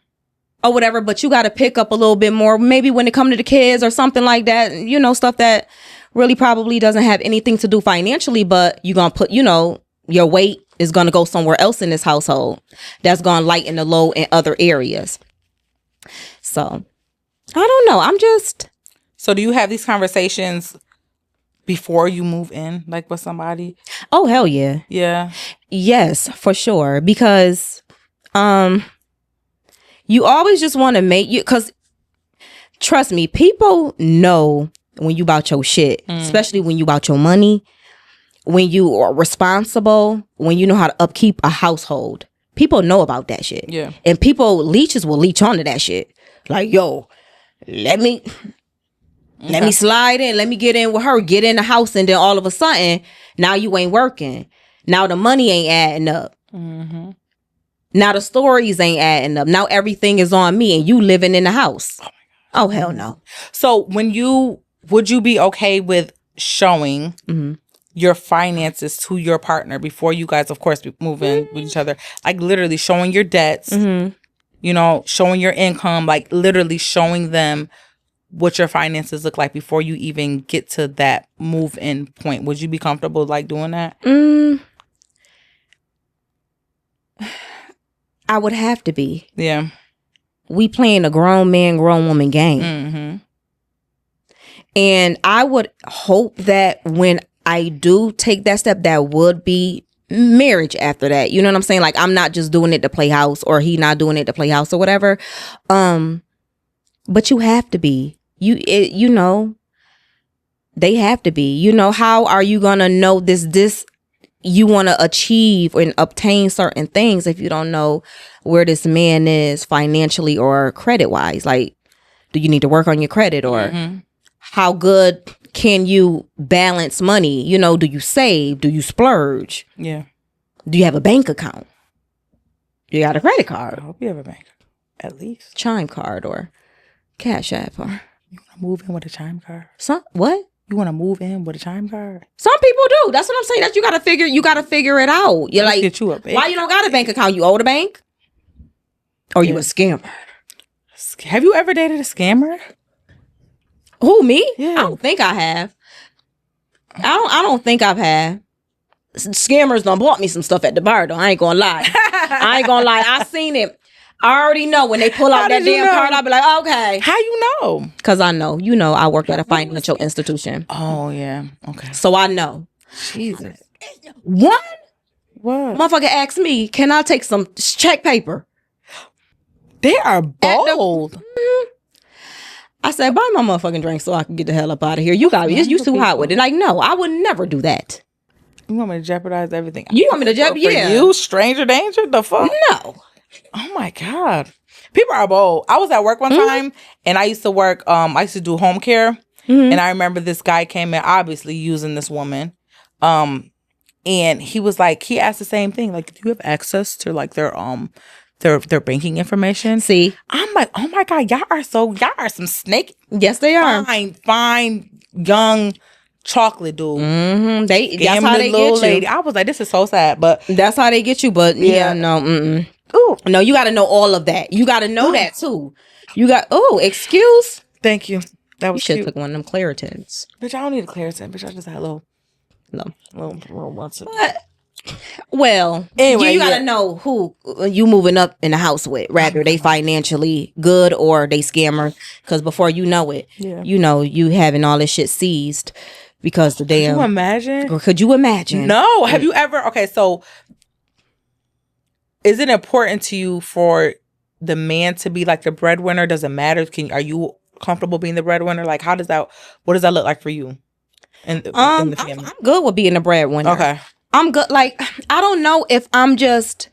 Or whatever, but you got to pick up a little bit more, maybe when it comes to the kids or something like that, stuff that really probably doesn't have anything to do financially, but you're going to put, your weight is going to go somewhere else in this household that's going to lighten the load in other areas. So I don't know. So do you have these conversations before you move in, like with somebody? Oh, hell yeah. Yeah. Yes, for sure. Because, you always just want to because trust me, people know when you about your shit, especially when you about your money, when you are responsible, when you know how to upkeep a household. People know about that shit. Yeah. And leeches will leech onto that shit. Like, yo, let me slide in. Let me get in with her. Get in the house. And then all of a sudden, now you ain't working. Now the money ain't adding up. Now the stories ain't adding up. Now everything is on me and you living in the house. Oh my God. Oh, hell no. So would you be okay with showing your finances to your partner before you guys, of course, move in with each other? Like literally showing your debts, showing your income, like literally showing them what your finances look like before you even get to that move-in point. Would you be comfortable like doing that? I would have to be. Yeah. We playing a grown man, grown woman game. And I would hope that when I do take that step, that would be marriage after that. You know what I'm saying? Like, I'm not just doing it to play house, or he not doing it to play house or whatever. But you have to be. They have to be. How are you going to know this you want to achieve and obtain certain things if you don't know where this man is financially or credit wise? Like, do you need to work on your credit, or how good can you balance money? Do you save? Do you splurge? Yeah. Do you have a bank account? You got a credit card? I hope you have a bank, at least Chime card or Cash App, or you want to move in with a Chime card? What? You want to move in with a time card? Some people do. That's what I'm saying. That you gotta figure it out. You're like, get you a bank. Why you don't got a bank account? You owe the bank? Or you a scammer? Have you ever dated a scammer? Who, me? Yeah. I don't think I have. I don't think I've had. Scammers done bought me some stuff at the bar though. I ain't gonna lie. I seen it. I already know when they pull out that damn card, I'll be like, okay. How you know? Because I know. You know, I work at a financial institution. Oh, yeah. Okay. So I know. Jesus. What? Motherfucker asked me, can I take some check paper? They are bold. I said, buy my motherfucking drink so I can get the hell up out of here. You too hot with it. Like, no, I would never do that. You want me to jeopardize everything? You want me to jeopardize? Yeah. You, stranger danger? The fuck? No. Oh my God. People are bold. I was at work one time and I used to work, I used to do home care. And I remember this guy came in, obviously using this woman. And he was like, he asked the same thing. Like, do you have access to like their banking information? See? I'm like, oh my God, y'all are some snake. Yes, they are. Fine, young chocolate dude. That's how they get you. Lady. I was like, this is so sad, but that's how they get you. But no. Ooh. No, you got to know all of that. You got to know that too. Excuse. Thank you. That was you should cute. took one of them Claritins. Bitch, I don't need a Claritin. Bitch, I just had a little once. Well, anyway, you got to know who you moving up in the house with. Rather they financially good or they scammer. Because before you know it, you know you having all this shit seized because the damn. Could you imagine? Or could you imagine? No. Have you ever? Okay, so. Is it important to you for the man to be like the breadwinner? Does it matter? Are you comfortable being the breadwinner? Like, what does that look like for you? In the family? I'm good with being the breadwinner. Okay. I'm good. Like, I don't know if I'm just,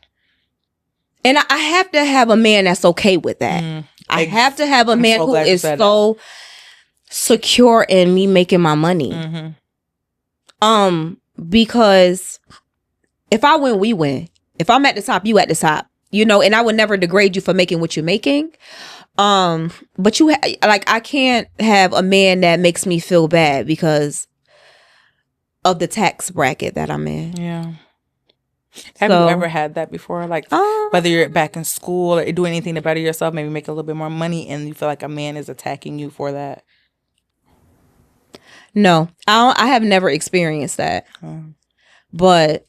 and I have to have a man that's okay with that. I have to have a man who is so secure in me making my money. Because if I win, we win. If I'm at the top, you at the top, you know, and I would never degrade you for making what you're making. But I can't have a man that makes me feel bad because of the tax bracket that I'm in. Yeah. Have you ever had that before? Like whether you're back in school or doing anything to better yourself, maybe make a little bit more money and you feel like a man is attacking you for that? No, I have never experienced that. But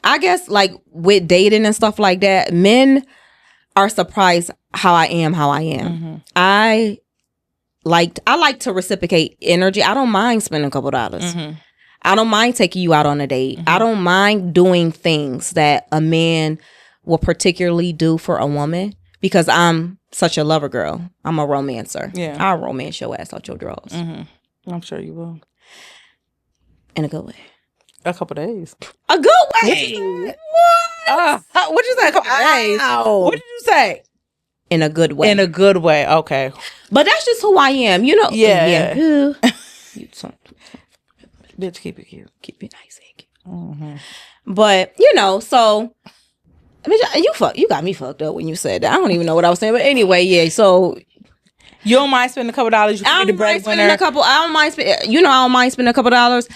I guess like with dating and stuff like that, men are surprised how I am. I like to reciprocate energy. I don't mind spending a couple dollars. I don't mind taking you out on a date. I don't mind doing things that a man will particularly do for a woman because I'm such a lover girl. I'm a romancer. Yeah. I'll romance your ass out your drawers. I'm sure you will. In a good way. A couple days. A good way. What'd you say? A couple days. What did you say? In a good way. In a good way. Okay. But that's just who I am. You know. Yeah. You bitch, keep it cute. Keep it nice and cute. But you know, so I mean, you got me fucked up when you said that. I don't even know what I was saying. But anyway, yeah. So you don't mind spending a couple dollars. You can be the breadwinner. I don't mind spending. I don't mind spending a couple dollars.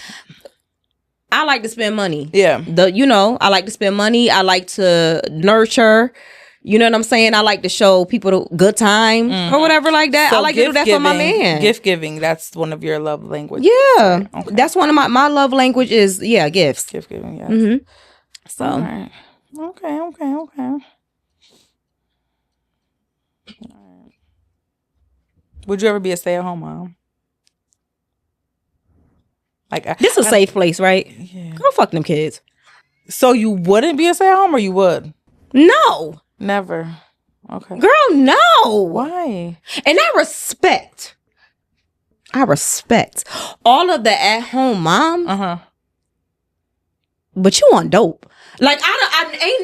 I like to spend money. Yeah. I like to spend money. I like to nurture. You know what I'm saying? I like to show people the good time or whatever like that. So I like to do that for my man. Gift giving, that's one of your love languages. Yeah. Okay. That's one of my love language is, gifts. Gift giving, yeah. So. All right. Okay. All right. Would you ever be a stay-at-home mom? Like this is a safe place, right? Yeah. Girl, fuck them kids. So you wouldn't be a stay-at-home or you would? No. Never. Okay. Girl, no. Why? And I respect all of the at-home moms. But you on dope. Like ain't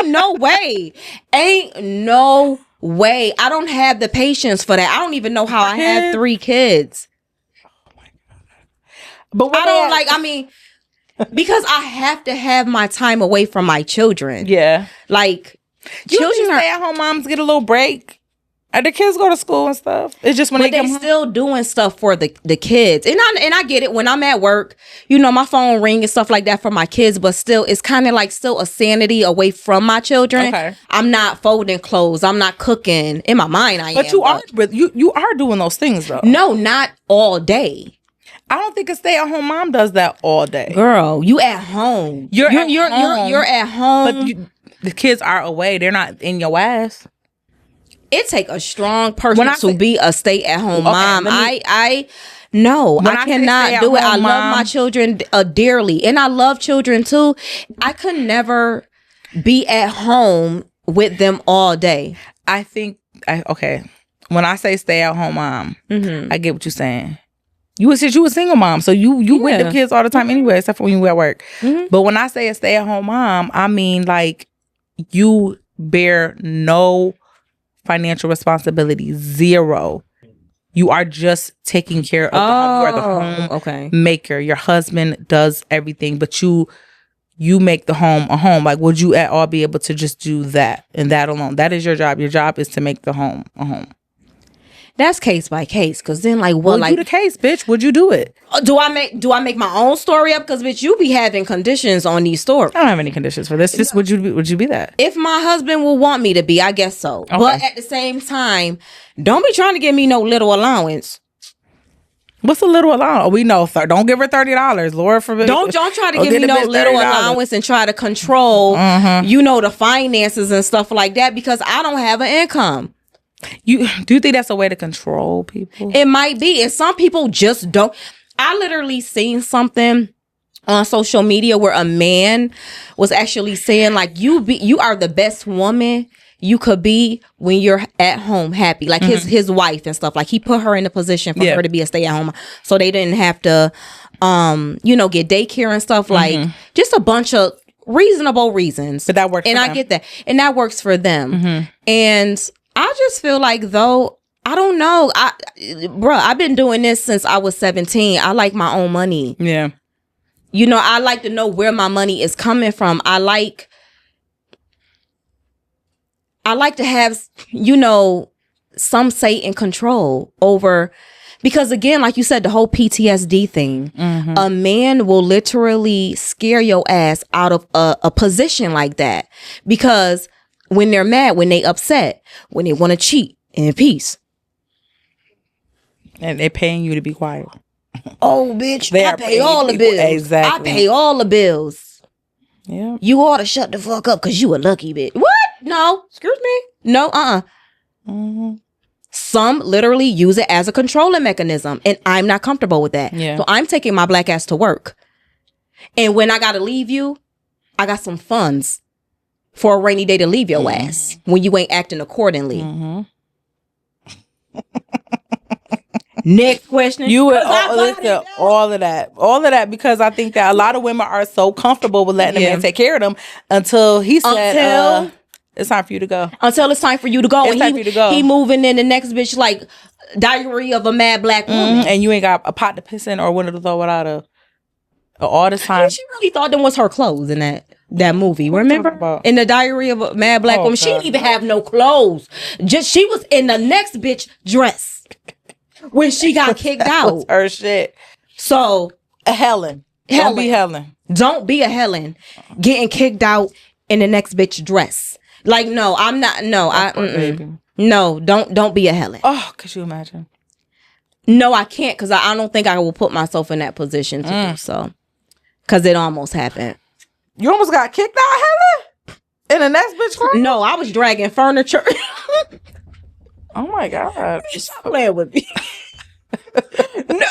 no way. Ain't no way. I don't have the patience for that. I don't even know how I have 3 kids. But because I have to have my time away from my children. Yeah. Like, children stay-at-home moms get a little break. The kids go to school and stuff. It's just when but they still doing stuff for the kids. And I get it. When I'm at work, my phone ring and stuff like that for my kids. But still, it's kind of like still a sanity away from my children. Okay. I'm not folding clothes. I'm not cooking. In my mind, I am. But you are doing those things though. No, not all day. I don't think a stay-at-home mom does that all day. Girl, you at home. You're at home. But the kids are away. They're not in your ass. It take a strong person to be a stay-at-home mom. I cannot do it. I love my children dearly, and I love children too. I could never be at home with them all day. I think when I say stay-at-home mom, I get what you're saying. You a single mom, so you with the kids all the time anyway, except for when you at work. But when I say a stay-at-home mom, I mean like you bear no financial responsibility, 0. You are just taking care of the home. You are the home maker. Your husband does everything, but you make the home a home. Like, would you at all be able to just do that and that alone? That is your job. Your job is to make the home a home. That's case by case, because then you the case, bitch. Would you do it? Do I make my own story up? Because bitch, you be having conditions on these stories. I don't have any conditions for this. Just would you be that? If my husband will want me to be, I guess so. Okay. But at the same time, don't be trying to give me no little allowance. What's a little allowance? We know. Don't give her $30, Lord forbid. Don't try to give me no little allowance and try to control, the finances and stuff like that, because I don't have an income. Do you think that's a way to control people? It might be, and some people just don't. I literally seen something on social media where a man was actually saying like, you are the best woman you could be when you're at home happy, like his wife and stuff. Like, he put her in a position for her to be a stay-at-home, so they didn't have to get daycare and stuff, like just a bunch of reasonable reasons. But that works and for I them. get that, and that works for them. And I just feel like, though, I don't know. I've been doing this since I was 17. I like my own money. Yeah. I like to know where my money is coming from. I like to have, some say in control over, because again, like you said, the whole PTSD thing, a man will literally scare your ass out of a position like that, because when they're mad, when they upset, when they want to cheat in peace. And they're paying you to be quiet. Oh, bitch, I pay all the bills. Exactly. I pay all the bills. Yeah. You ought to shut the fuck up because you a lucky bitch. What? No. Excuse me. No, Some literally use it as a controlling mechanism, and I'm not comfortable with that. Yeah. So I'm taking my black ass to work. And when I got to leave you, I got some funds for a rainy day to leave your ass when you ain't acting accordingly. Next question. You would listen, all of that, because I think that a lot of women are so comfortable with letting a man take care of them until he said, it's time for you to go. Until it's time for you to go. It's time for you to go. He moving in the next bitch like Diary of a Mad Black Woman. And you ain't got a pot to piss in or one to throw it out of. All this time. She really thought them was her clothes in that movie. Remember? In the Diary of a Mad Black Woman. She didn't even have no clothes. She was in the next bitch dress when she got kicked out. Was her shit. So, Helen. Don't be Helen. Don't be a Helen getting kicked out in the next bitch dress. Like, no, I'm not. No, no, don't be a Helen. Oh, could you imagine? No, I can't, because I don't think I will put myself in that position to do so. Because it almost happened. You almost got kicked out, Helen? In the next bitch clothes? No, I was dragging furniture. Oh my God. Stop playing with me. No.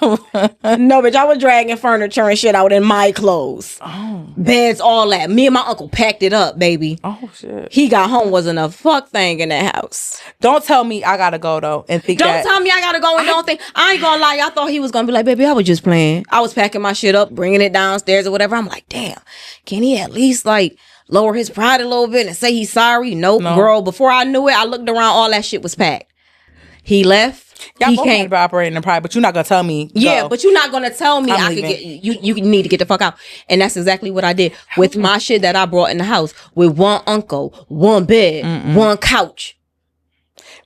No, bitch, I was dragging furniture and shit out in my clothes. Oh. Beds, all that. Me and my uncle packed it up, baby. Oh, shit. He got home, wasn't a fuck thing in that house. Don't tell me I gotta go, though, and think Don't tell me I gotta go and don't think. I ain't gonna lie. I thought he was gonna be like, baby, I was just playing. I was packing my shit up, bringing it downstairs or whatever. I'm like, damn, can he at least, like, lower his pride a little bit and say he's sorry? Nope, no. Girl, before I knew it, I looked around, all that shit was packed. He left. Y'all he both can't be operating in pride, but you're not gonna tell me. Yeah, go. but you're not gonna tell me I could get you. You need to get the fuck out, and that's exactly what I did with my shit that I brought in the house with one uncle, one bed, one couch.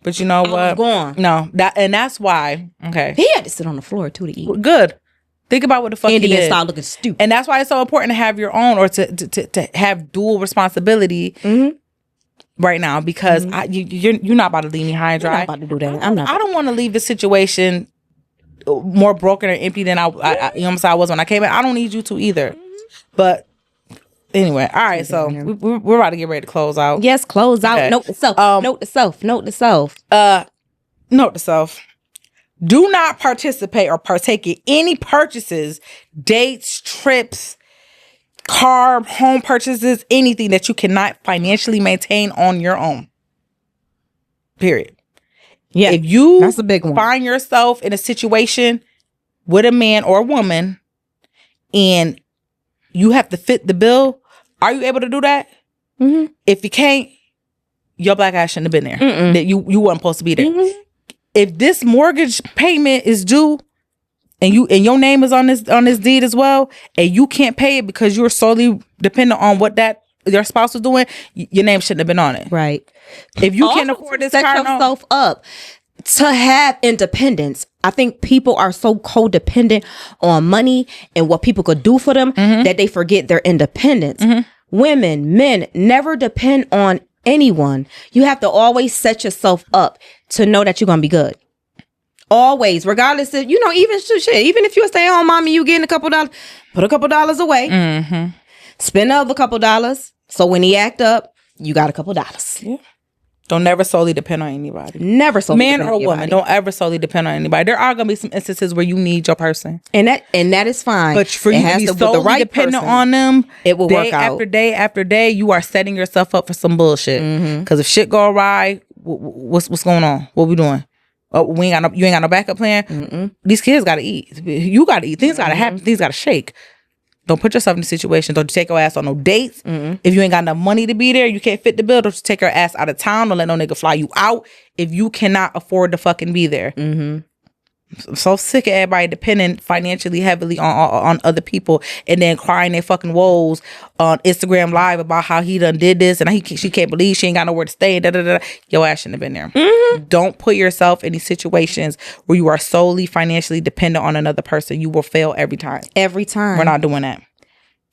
But you know what? I was gone. No, that's why. Okay, he had to sit on the floor too to eat. Good. Think about what the fuck Indian he did. style looking stupid, and that's why it's so important to have your own or to have dual responsibility. Right now, because you're not about to leave me high and dry. I'm not about to do that. I'm not. I don't want to leave the situation more broken or empty than I was when I came in. I don't need you to either. But anyway, all right. So we're about to get ready to close out. Yes, close out. Okay. Note to self. Note to self. Note to self. Note to self. Do not participate or partake in any purchases, dates, trips, car, home purchases, anything that you cannot financially maintain on your own. Period. Yeah. If you that's a big one. Find yourself in a situation with a man or a woman and you have to fit the bill, are you able to do that? If you can't, your black ass shouldn't have been there. That you wasn't supposed to be there. If this mortgage payment is due, and your name is on this deed as well, and you can't pay it because you're solely dependent on what your spouse was doing, your name shouldn't have been on it. Right. If you can't afford this, set yourself up to have independence. I think people are so codependent on money and what people could do for them that they forget their independence. Women, men, never depend on anyone. You have to always set yourself up to know that you're gonna be good. Always, regardless of, even even if you're a stay-at-home mommy, you getting a couple dollars, put a couple dollars away. Spend another couple dollars. So when he act up, you got a couple dollars. Yeah. Don't never solely depend on anybody. Never solely man or woman. Don't ever solely depend on anybody. There are gonna be some instances where you need your person, and that is fine. But for you to be solely dependent on them, it will work out. After day after day, you are setting yourself up for some bullshit. Because if shit go awry, what's going on? What we doing? Oh, you ain't got no backup plan. These kids gotta eat. You gotta eat. Things gotta happen. Things gotta shake. Don't put yourself in a situation. Don't you take your ass on no dates. If you ain't got enough money to be there, you can't fit the bill. Don't you take your ass out of town. Don't let no nigga fly you out if you cannot afford to fucking be there. I'm so sick of everybody depending financially heavily on other people and then crying their fucking woes on Instagram Live about how he done did this and she can't believe she ain't got nowhere to stay. Your ass shouldn't have been there. Don't put yourself in these situations where you are solely financially dependent on another person. You will fail every time. Every time. We're not doing that.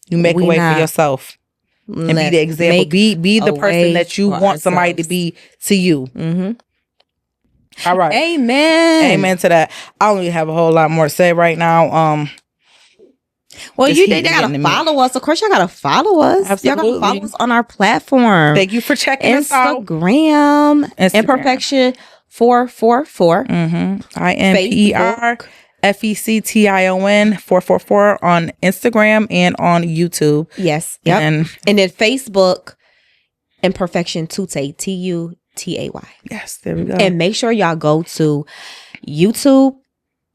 You make a way for yourself and be the example. Be the person that you want somebody to be to you. All right. Amen to that. I don't even have a whole lot more to say right now. Well, they gotta follow us. Of course, y'all gotta follow us. Absolutely. Y'all gotta follow us on our platform. Thank you for checking us out. Instagram. Imperfection 444. IMPERFECTION 444 on Instagram and on YouTube. Yes. Yep. And then Facebook, Imperfection Tutay, TUTAY. Yes, there we go. And make sure y'all go to YouTube,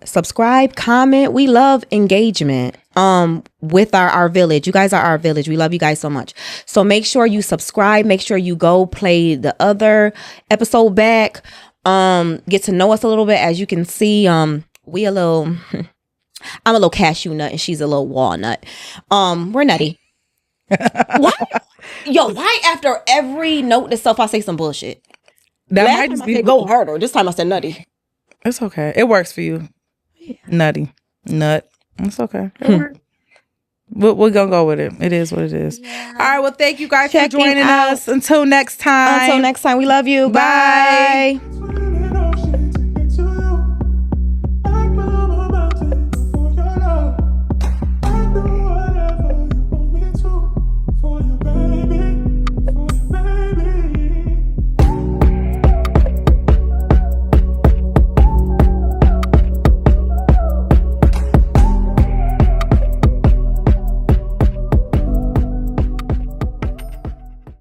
subscribe, comment. We love engagement with our village. You guys are our village. We love you guys so much. So make sure you subscribe. Make sure you go play the other episode back. Get to know us a little bit. As you can see, we a little I'm a little cashew nut and she's a little walnut. We're nutty. Why? Why after every note to self I say some bullshit? That Last might just time I be said go harder. This time I said nutty. It's okay. It works for you. Yeah. Nutty. Nut. It's okay. It works. We're gonna go with it. It is what it is. Yeah. All right. Well, thank you guys for joining us. Until next time. We love you. Bye.